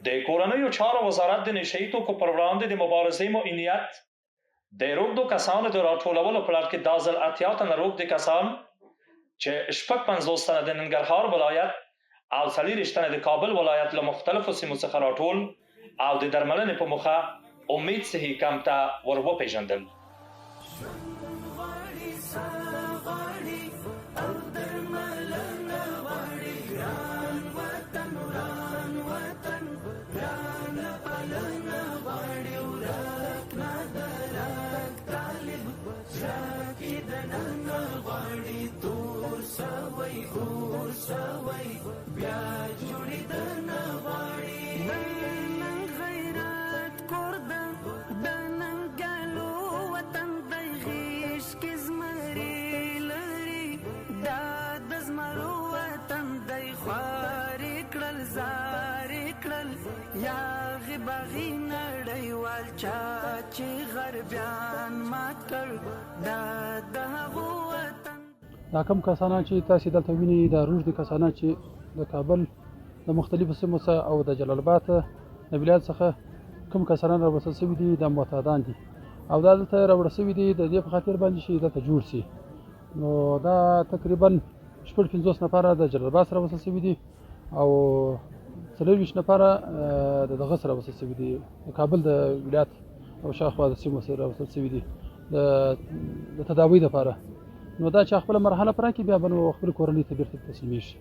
د کورنیو چارو وزارت د نشهیي توکو پر وړاندې د مبارزې معینیت د روږدو کسانو د راټولولو په لړ کې دا ځل 80 تنه روږدي کسان چې 55 تنه د ننګرهار ولایت او 40 تنه د کابل ولایت له مختلفو سیمو څخه راټول او د درملنې په موخه امید صحي کمپ ته ور وپېژندل. دا کوم کسانان چې تاسو دلته وینئ دا روږدي کسانان چې د کابل د مختلفو سیمو څخه او د جلال آباد د ولایت څخه کوم کسانان راوستل شوي دي د معتادان دي او دا دلته راوړل شوي دي د دې په خاطر باندې چې دلته جوړ شي. نو دا تقریبا 50 نفره د جلال آباد سره راوستل شوي دي او 24 نفره د دغه سره راوستل شوي دي د کابل د ولایت او شاوخوا د سیمو سره راوستل شوي دي د تداوی لپاره. نو دا چې خپل مرحله پوره کړي بیا به نو خپل کورنۍ ته بیرته تسلیمیږي.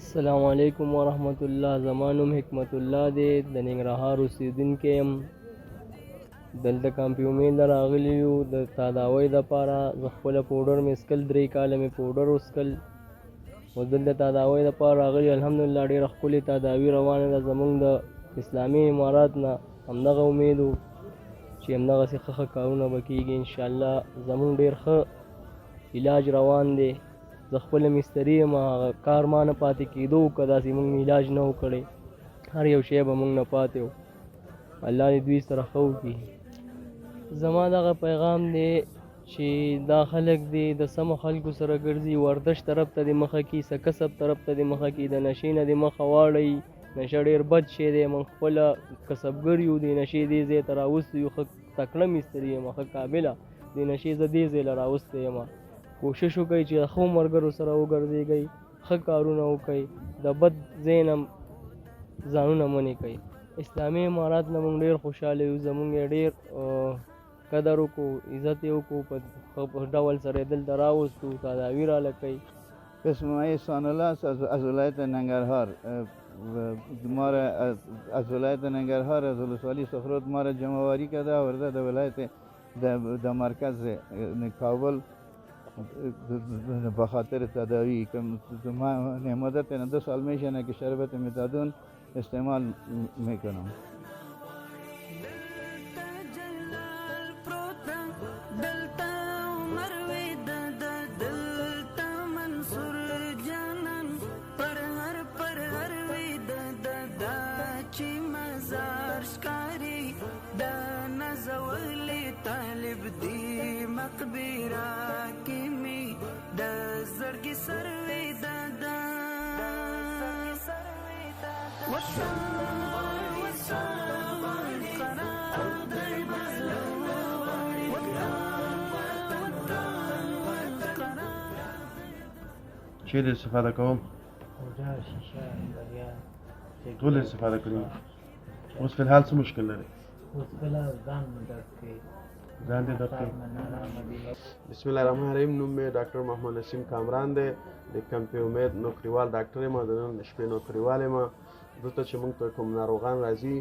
السلام علیکم ورحمت الله. زما نوم حکمت الله دی، د ننګرهار اوسېدونکی یم. دلته کمپ امید راغلي یو د تداوۍ دپاره. زه خپله پوډر مې څکل، 3 کاله مې پوډر وڅکل او دلته تداوۍ دپاره راغلي. الحمدلله ډېره ښکلې تداوي روانه ده. زموږ د اسلامي امارات نه همدغه امید و چې همدغسې ښه کارونه به کېږي انشاءالله. زموږ ډېر ښه علاج روان دی. زه خپله مستري یم، هغه کار ما نه پاتې کېدو که داسې موږ علاج نه و کړی، هر یو شی به موږ نه پاتې و. الله دې دوی سره ښه وکړي. زما دغه پیغام دی چې دا خلک دی د سمو خلکو سره ګرځي، ورزش طرف ته دې مخه کړي، څه کسب طرف ته دې مخه کړي، د نشې نه دې مخه واړوي. نشه ډېر بد شی دی. موږ خپله کسبګر یو، د نشې دې ځای ته راوستی یو. ښه تکړه مستري یم، ښه قابله. د نشې زه دې ځای له راوستی یم. کوشش وکړئ چې د ښو ملګرو سره وګرځېږئ، ښه کارونه وکړئ، د بد ځای نه ځانونه منې کړئ. اسلامي امارات نه موږ ډېر خوشحاله یو. زموږ یې ډېر قدر وکړو، عزت یې وکړو، په ډول سره یې دلته راوستو، تداوي راله کوي. اسم احسان الله از ولایت ننگرهار. ما را از ولایت ننگرهار از ولسوالی سفرود ما را جمع‌آوری کرده آورده در ولایت در مرکز کابل به خاطر تداوی که مدت 2 سال میشنه که شربت متادون استعمال میکنم. چی استفاده کوم؟ ټول استفاده کوي. اوس فی الحال څه مشکل لري؟ اوس فلحال ځان درد کوي. ځان دې درد کوي. بسم الله الرحمن الرحیم. نوم مې ډاکټر محمد نسیم کامران دی، د کمپ امید نوکریوال ډاکټر یم. د نن شپې نوکریوال یم. دلته چې موږ ته کوم ناروغان راځي،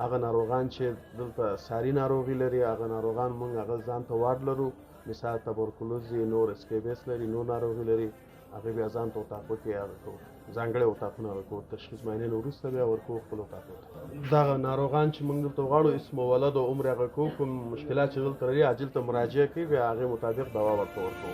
هغه ناروغان چې دلته ساري ناروغي لري، هغه ناروغان موږ هغه ځان ته وارډ لرو. مثال تبرکلوز دي، نور اسکیبس لري، نور ناروغي لري، هغه بیا ځان ته اطاقو کې هغه کوو، ځانګړي اطاقونه ورکوو. تشخیص معاینې نه وروسته بیا ورکوو خپل اطاقو ته. دغه ناروغان چې موږ دلته غواړو اسم ولد او عمر هغه کوو، کوم مشکلات چې دلته لري عاجل ته مراجعه کوي، بیا هغې مطابق دوا ورته ورکوو.